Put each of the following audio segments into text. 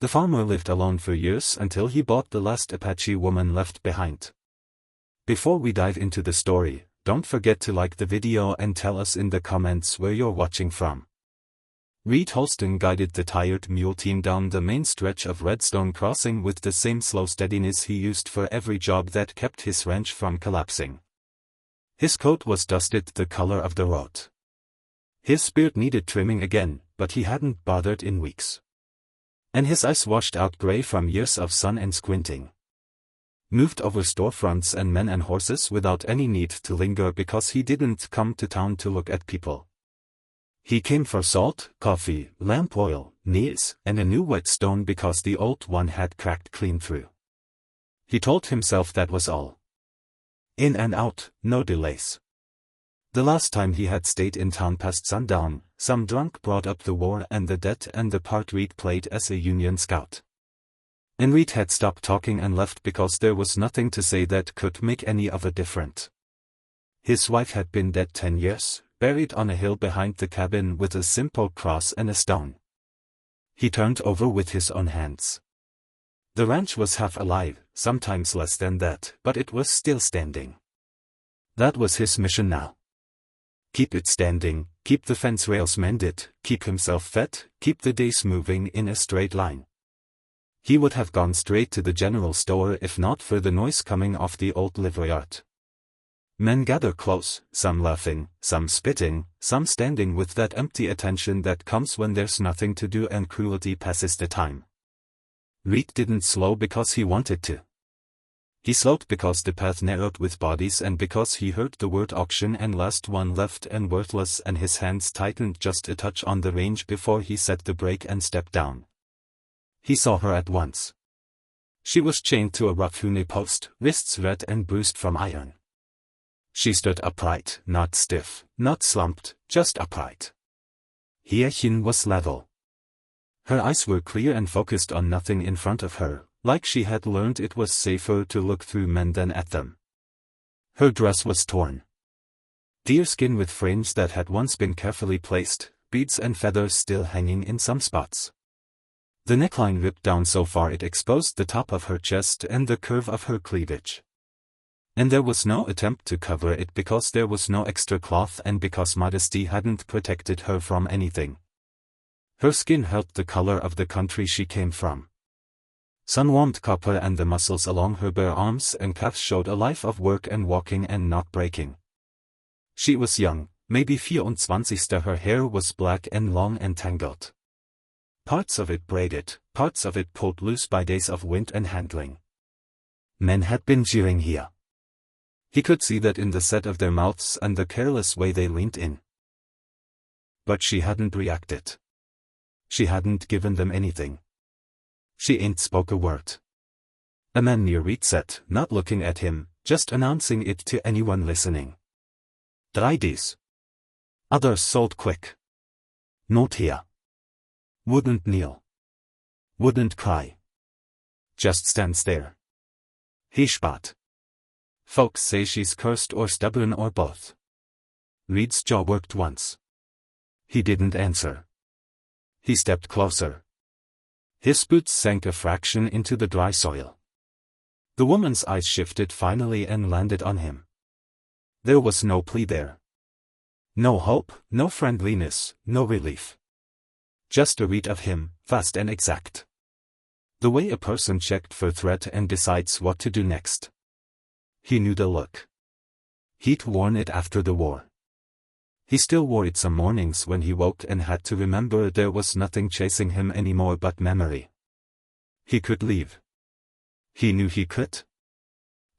The farmer lived alone for years until he bought the last Apache woman left behind. Before we dive into the story, don't forget to like the video and tell us in the comments where you're watching from. Reed Holston guided the tired mule team down the main stretch of Redstone Crossing with the same slow steadiness he used for every job that kept his ranch from collapsing. His coat was dusted the color of the road. His beard needed trimming again, but he hadn't bothered in weeks. And his eyes washed out gray from years of sun and squinting. Moved over storefronts and men and horses without any need to linger because he didn't come to town to look at people. He came for salt, coffee, lamp oil, nails, and a new whetstone because the old one had cracked clean through. He told himself that was all. In and out, no delays. The last time he had stayed in town past sundown, some drunk brought up the war and the debt and the part Reed played as a Union scout. And Reed had stopped talking and left because there was nothing to say that could make any of it different. His wife had been dead 10 years, buried on a hill behind the cabin with a simple cross and a stone. He turned over with his own hands. The ranch was half alive, sometimes less than that, but it was still standing. That was his mission now. Keep it standing, keep the fence rails mended, keep himself fed, keep the days moving in a straight line. He would have gone straight to the general store if not for the noise coming off the old livery yard. Men gather close, some laughing, some spitting, some standing with that empty attention that comes when there's nothing to do and cruelty passes the time. Reed didn't slow because he wanted to. He slowed because the path narrowed with bodies and because he heard the word auction and last one left and worthless and his hands tightened just a touch on the range before he set the brake and stepped down. He saw her at once. She was chained to a rough-hewn post, wrists red and bruised from iron. She stood upright, not stiff, not slumped, just upright. Her chin was level. Her eyes were clear and focused on nothing in front of her, like she had learned it was safer to look through men than at them. Her dress was torn. Deerskin with fringe that had once been carefully placed, beads and feathers still hanging in some spots. The neckline ripped down so far it exposed the top of her chest and the curve of her cleavage. And there was no attempt to cover it because there was no extra cloth and because modesty hadn't protected her from anything. Her skin held the color of the country she came from. Sun-warmed copper and the muscles along her bare arms and calves showed a life of work and walking and not breaking. She was young, maybe 24. Her hair was black and long and tangled. Parts of it braided, parts of it pulled loose by days of wind and handling. Men had been jeering here. He could see that in the set of their mouths and the careless way they leaned in. But she hadn't reacted. She hadn't given them anything. She ain't spoke a word. A man near Reed said, not looking at him, just announcing it to anyone listening. Try this. Others sold quick. Not here. Wouldn't kneel. Wouldn't cry. Just stands there. He spat. Folks say she's cursed or stubborn or both. Reed's jaw worked once. He didn't answer. He stepped closer. His boots sank a fraction into the dry soil. The woman's eyes shifted finally and landed on him. There was no plea there. No hope, no friendliness, no relief. Just a read of him, fast and exact. The way a person checked for threat and decides what to do next. He knew the look. He'd worn it after the war. He still wore it some mornings when he woke and had to remember there was nothing chasing him anymore but memory. He could leave. He knew he could.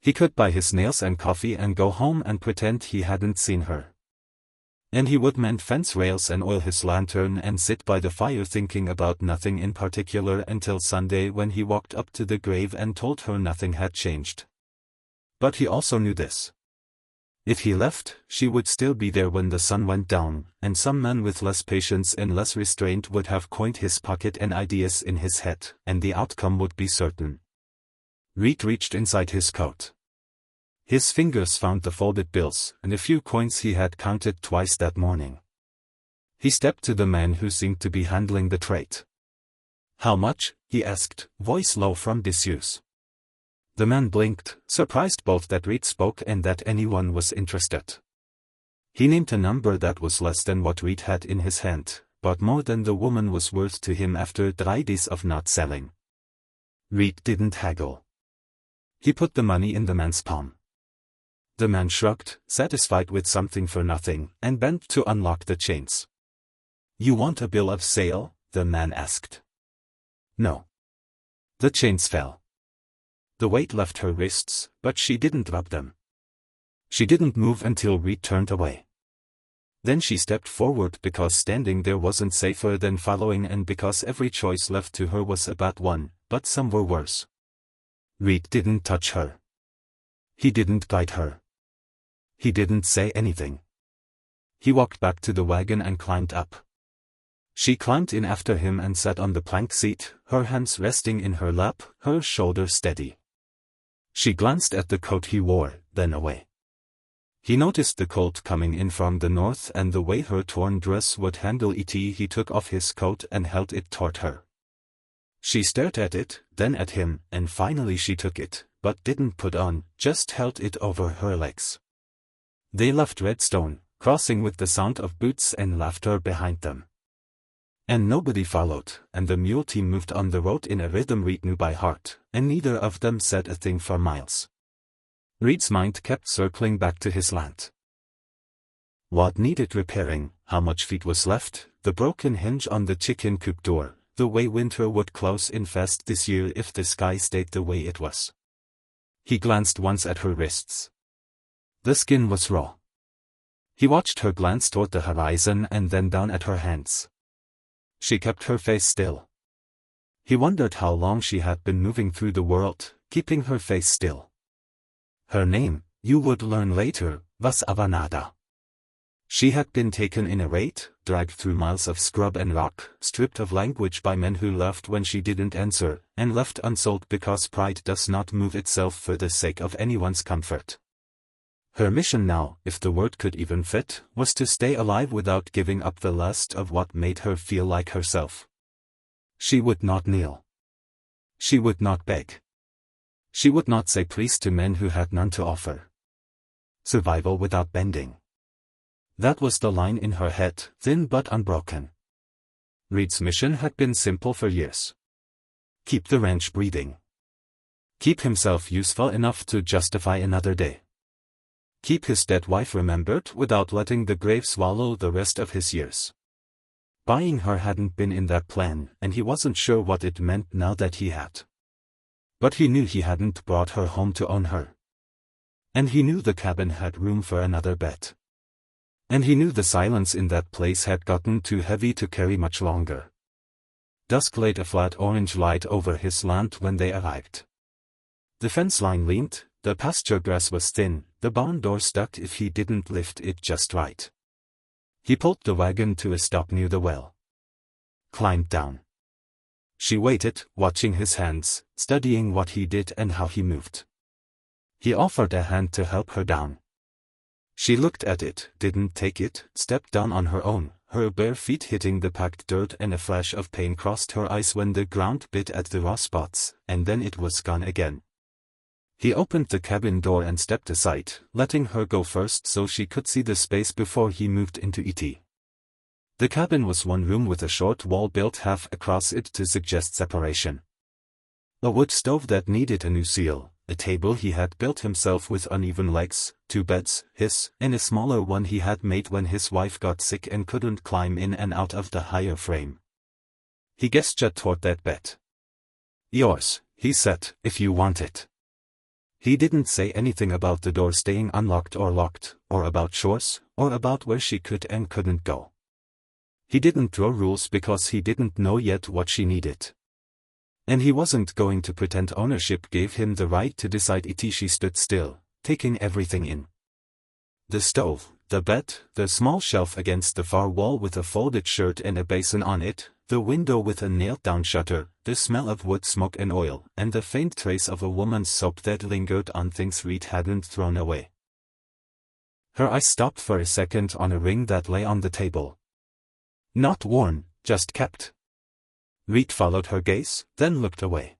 He could buy his nails and coffee and go home and pretend he hadn't seen her. And he would mend fence rails and oil his lantern and sit by the fire thinking about nothing in particular until Sunday when he walked up to the grave and told her nothing had changed. But he also knew this. If he left, she would still be there when the sun went down, and some man with less patience and less restraint would have coined his pocket and ideas in his head, and the outcome would be certain. Reed reached inside his coat. His fingers found the folded bills and a few coins he had counted twice that morning. He stepped to the man who seemed to be handling the trade. "How much?" he asked, voice low from disuse. The man blinked, surprised both that Reed spoke and that anyone was interested. He named a number that was less than what Reed had in his hand, but more than the woman was worth to him after 3 days of not selling. Reed didn't haggle. He put the money in the man's palm. The man shrugged, satisfied with something for nothing, and bent to unlock the chains. "You want a bill of sale?" the man asked. "No." The chains fell. The weight left her wrists, but she didn't drop them. She didn't move until Reed turned away. Then she stepped forward because standing there wasn't safer than following and because every choice left to her was a bad one, but some were worse. Reed didn't touch her. He didn't guide her. He didn't say anything. He walked back to the wagon and climbed up. She climbed in after him and sat on the plank seat, her hands resting in her lap, her shoulders steady. She glanced at the coat he wore, then away. He noticed the cold coming in from the north and the way her torn dress would handle it. He took off his coat and held it toward her. She stared at it, then at him, and finally she took it, but didn't put on, just held it over her legs. They left Redstone, crossing with the sound of boots and laughter behind them. And nobody followed, and the mule team moved on the road in a rhythm Reed knew by heart, and neither of them said a thing for miles. Reed's mind kept circling back to his land. What needed repairing, how much feed was left, the broken hinge on the chicken coop door, the way winter would close in fast this year if the sky stayed the way it was. He glanced once at her wrists. The skin was raw. He watched her glance toward the horizon and then down at her hands. She kept her face still. He wondered how long she had been moving through the world, keeping her face still. Her name, you would learn later, was Avanada. She had been taken in a raid, dragged through miles of scrub and rock, stripped of language by men who laughed when she didn't answer, and left unsold because pride does not move itself for the sake of anyone's comfort. Her mission now, if the word could even fit, was to stay alive without giving up the last of what made her feel like herself. She would not kneel. She would not beg. She would not say please to men who had none to offer. Survival without bending. That was the line in her head, thin but unbroken. Reed's mission had been simple for years. Keep the ranch breathing. Keep himself useful enough to justify another day. Keep his dead wife remembered without letting the grave swallow the rest of his years. Buying her hadn't been in that plan, and he wasn't sure what it meant now that he had. But he knew he hadn't brought her home to own her. And he knew the cabin had room for another bed. And he knew the silence in that place had gotten too heavy to carry much longer. Dusk laid a flat orange light over his land when they arrived. The fence line leaned, the pasture grass was thin, the barn door stuck if he didn't lift it just right. He pulled the wagon to a stop near the well. Climbed down. She waited, watching his hands, studying what he did and how he moved. He offered a hand to help her down. She looked at it, didn't take it, stepped down on her own, her bare feet hitting the packed dirt, and a flash of pain crossed her eyes when the ground bit at the raw spots, and then it was gone again. He opened the cabin door and stepped aside, letting her go first so she could see the space before he moved into it. The cabin was one room with a short wall built half across it to suggest separation. A wood stove that needed a new seal, a table he had built himself with uneven legs, 2 beds, his, and a smaller one he had made when his wife got sick and couldn't climb in and out of the higher frame. He gestured toward that bed. "Yours," he said, "if you want it." He didn't say anything about the door staying unlocked or locked, or about chores, or about where she could and couldn't go. He didn't draw rules because he didn't know yet what she needed. And he wasn't going to pretend ownership gave him the right to decide it. She stood still, taking everything in. The stove, the bed, the small shelf against the far wall with a folded shirt and a basin on it, the window with a nailed-down shutter, the smell of wood smoke and oil, and the faint trace of a woman's soap that lingered on things Reed hadn't thrown away. Her eyes stopped for a second on a ring that lay on the table. Not worn, just kept. Reed followed her gaze, then looked away.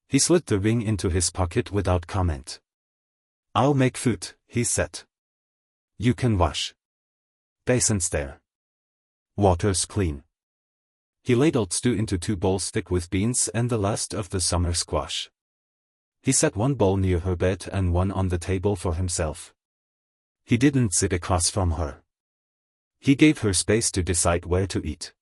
He slid the ring into his pocket without comment. "I'll make food," he said. "You can wash. Basin's there. Water's clean." He ladled stew into 2 bowls thick with beans and the last of the summer squash. He set 1 bowl near her bed and 1 on the table for himself. He didn't sit across from her. He gave her space to decide where to eat.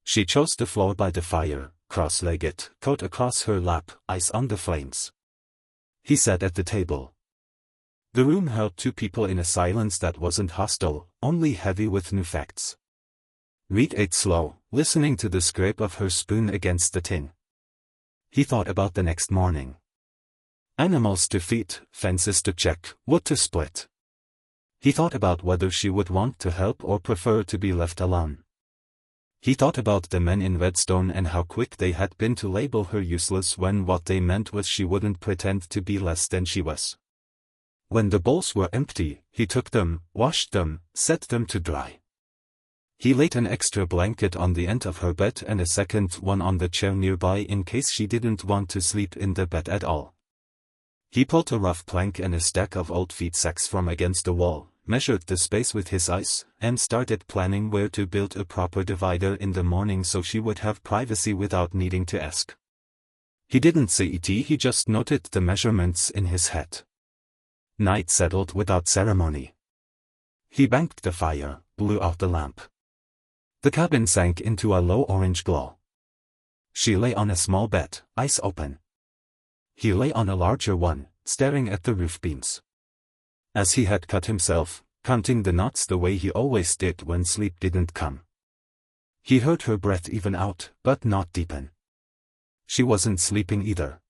She chose the floor by the fire, cross-legged, coat across her lap, eyes on the flames. He sat at the table. The room held 2 people in a silence that wasn't hostile, only heavy with new facts. Reed ate slow, listening to the scrape of her spoon against the tin. He thought about the next morning. Animals to feed, fences to check, wood to split. He thought about whether she would want to help or prefer to be left alone. He thought about the men in Redstone and how quick they had been to label her useless when what they meant was she wouldn't pretend to be less than she was. When the bowls were empty, he took them, washed them, set them to dry. He laid an extra blanket on the end of her bed and a second one on the chair nearby in case she didn't want to sleep in the bed at all. He pulled a rough plank and a stack of old feed sacks from against the wall, measured the space with his eyes, and started planning where to build a proper divider in the morning so she would have privacy without needing to ask. He didn't say it, he just noted the measurements in his head. Night settled without ceremony. He banked the fire, blew out the lamp. The cabin sank into a low orange glow. She lay on a small bed, eyes open. He lay on a larger one, staring at the roof beams. As he had cut himself, counting the knots the way he always did when sleep didn't come. He heard her breath even out, but not deepen. She wasn't sleeping either.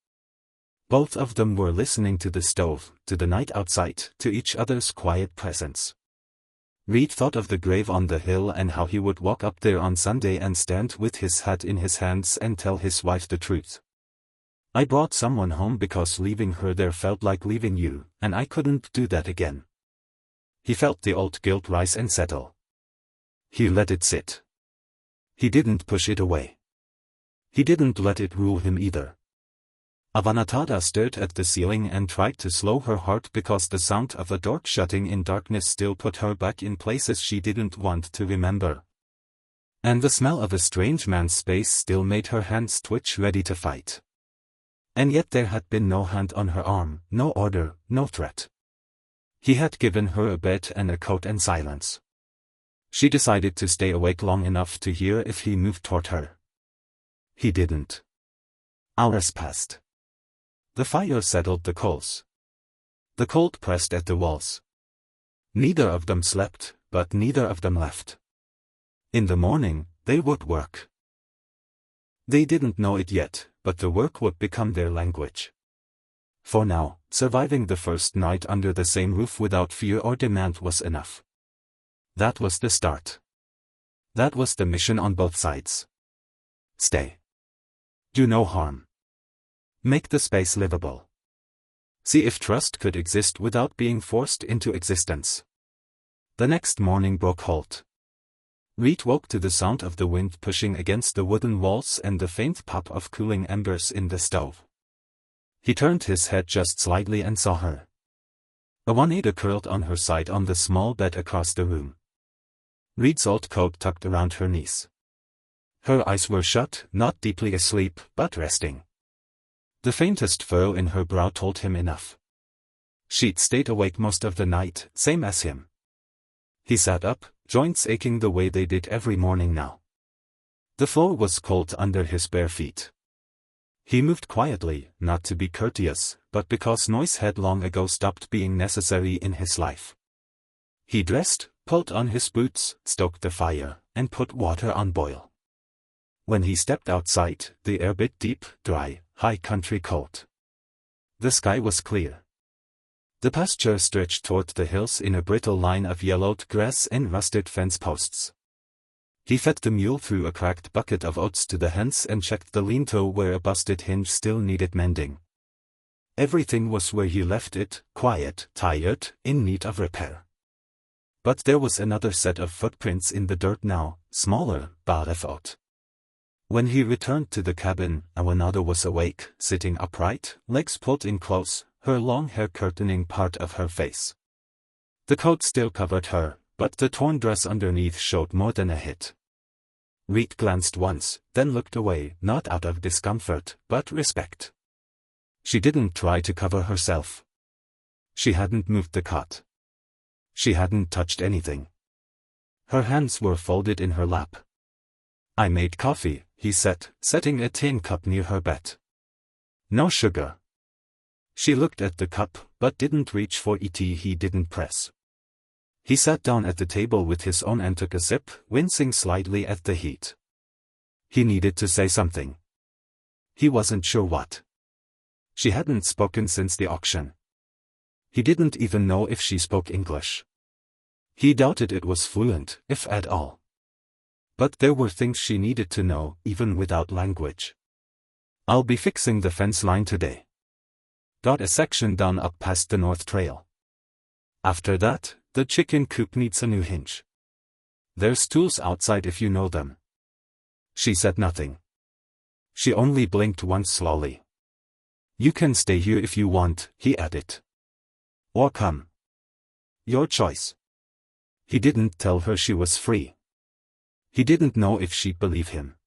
Both of them were listening to the stove, to the night outside, to each other's quiet presence. Reed thought of the grave on the hill and how he would walk up there on Sunday and stand with his hat in his hands and tell his wife the truth. "I brought someone home because leaving her there felt like leaving you, and I couldn't do that again." He felt the old guilt rise and settle. He let it sit. He didn't push it away. He didn't let it rule him either. Avanatada stared at the ceiling and tried to slow her heart because the sound of a door shutting in darkness still put her back in places she didn't want to remember. And the smell of a strange man's space still made her hands twitch ready to fight. And yet there had been no hand on her arm, no order, no threat. He had given her a bed and a coat and silence. She decided to stay awake long enough to hear if he moved toward her. He didn't. Hours passed. The fire settled the coals. The cold pressed at the walls. Neither of them slept, but neither of them left. In the morning, they would work. They didn't know it yet, but the work would become their language. For now, surviving the first night under the same roof without fear or demand was enough. That was the start. That was the mission on both sides. Stay. Do no harm. Make the space livable. See if trust could exist without being forced into existence. The next morning broke halt. Reed woke to the sound of the wind pushing against the wooden walls and the faint pop of cooling embers in the stove. He turned his head just slightly and saw her. A Juanita curled on her side on the small bed across the room. Reed's old coat tucked around her knees. Her eyes were shut, not deeply asleep, but resting. The faintest furrow in her brow told him enough. She'd stayed awake most of the night, same as him. He sat up, joints aching the way they did every morning now. The floor was cold under his bare feet. He moved quietly, not to be courteous, but because noise had long ago stopped being necessary in his life. He dressed, pulled on his boots, stoked the fire, and put water on boil. When he stepped outside, the air bit deep, dry, high country cold. The sky was clear. The pasture stretched toward the hills in a brittle line of yellowed grass and rusted fence posts. He fed the mule through a cracked bucket of oats to the hens and checked the lean-to where a busted hinge still needed mending. Everything was where he left it, quiet, tired, in need of repair. But there was another set of footprints in the dirt now, smaller, barefooted. When he returned to the cabin, Awanada was awake, sitting upright, legs pulled in close, her long hair curtaining part of her face. The coat still covered her, but the torn dress underneath showed more than a hit. Reed glanced once, then looked away, not out of discomfort, but respect. She didn't try to cover herself. She hadn't moved the cot. She hadn't touched anything. Her hands were folded in her lap. "I made coffee," he said, setting a tin cup near her bed. "No sugar." She looked at the cup, but didn't reach for it. He didn't press. He sat down at the table with his own and took a sip, wincing slightly at the heat. He needed to say something. He wasn't sure what. She hadn't spoken since the auction. He didn't even know if she spoke English. He doubted it was fluent, if at all. But there were things she needed to know, even without language. "I'll be fixing the fence line today. Got a section done up past the North Trail. After that, the chicken coop needs a new hinge. There's tools outside if you know them." She said nothing. She only blinked once slowly. "You can stay here if you want," he added. "Or come. Your choice." He didn't tell her she was free. He didn't know if she'd believe him.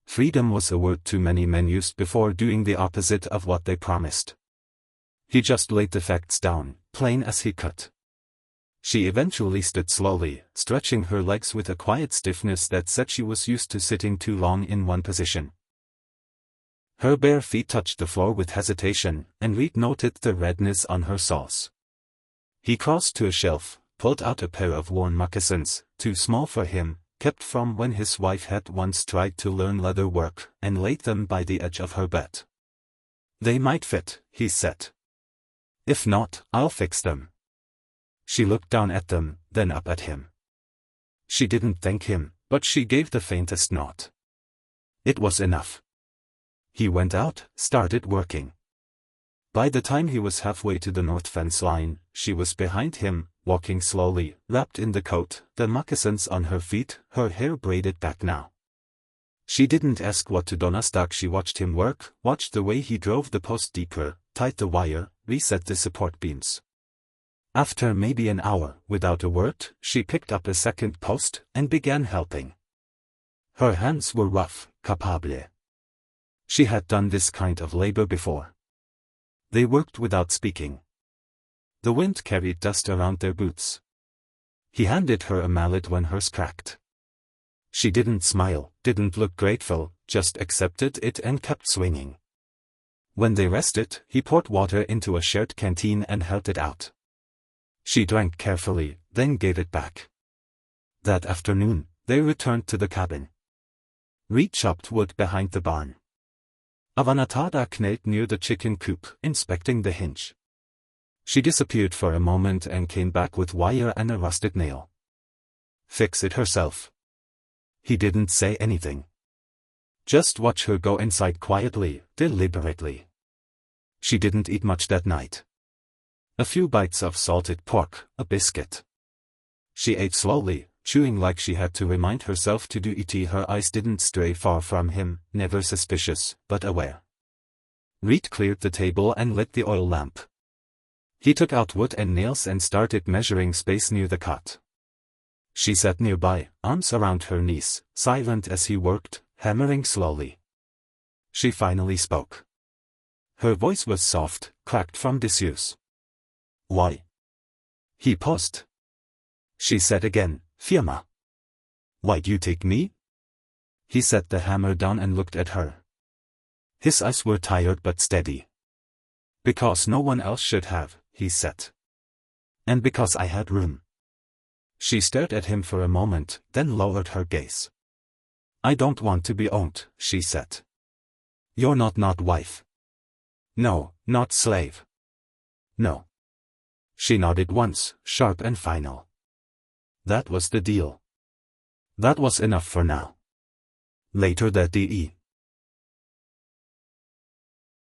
Freedom was a word too many men used before doing the opposite of what they promised. He just laid the facts down, plain as he could. She eventually stood slowly, stretching her legs with a quiet stiffness that said she was used to sitting too long in one position. Her bare feet touched the floor with hesitation, and Reed noted the redness on her soles. He crossed to a shelf, pulled out a pair of worn moccasins, too small for him, kept from when his wife had once tried to learn leather work, and laid them by the edge of her bed. "They might fit," he said. "If not, I'll fix them." She looked down at them, then up at him. She didn't thank him, but she gave the faintest nod. It was enough. He went out, started working. By the time he was halfway to the north fence line, she was behind him, walking slowly, wrapped in the coat, the moccasins on her feet, her hair braided back now. She didn't ask what to do. She watched him work, watched the way he drove the post deeper, tied the wire, reset the support beams. After maybe an hour, without a word, she picked up a second post, and began helping. Her hands were rough, capable. She had done this kind of labor before. They worked without speaking. The wind carried dust around their boots. He handed her a mallet when hers cracked. She didn't smile, didn't look grateful, just accepted it and kept swinging. When they rested, he poured water into a shared canteen and held it out. She drank carefully, then gave it back. That afternoon, they returned to the cabin. Reed chopped wood behind the barn. Avannatada knelt near the chicken coop, inspecting the hinge. She disappeared for a moment and came back with wire and a rusted nail. "Fix it herself." He didn't say anything. Just watch her go inside quietly, deliberately. She didn't eat much that night. A few bites of salted pork, a biscuit. She ate slowly, chewing like she had to remind herself to do it. Her eyes didn't stray far from him, never suspicious, but aware. Reed cleared the table and lit the oil lamp. He took out wood and nails and started measuring space near the cot. She sat nearby, arms around her knees, silent as he worked, hammering slowly. She finally spoke. Her voice was soft, cracked from disuse. "Why?" He paused. She said again, "Firma." "Why'd you take me?" He set the hammer down and looked at her. His eyes were tired but steady. "Because no one else should have," he said. "And because I had room." She stared at him for a moment, then lowered her gaze. "I don't want to be owned," she said. "You're not wife." "No, not slave." "No." She nodded once, sharp and final. That was the deal. That was enough for now. Later that day,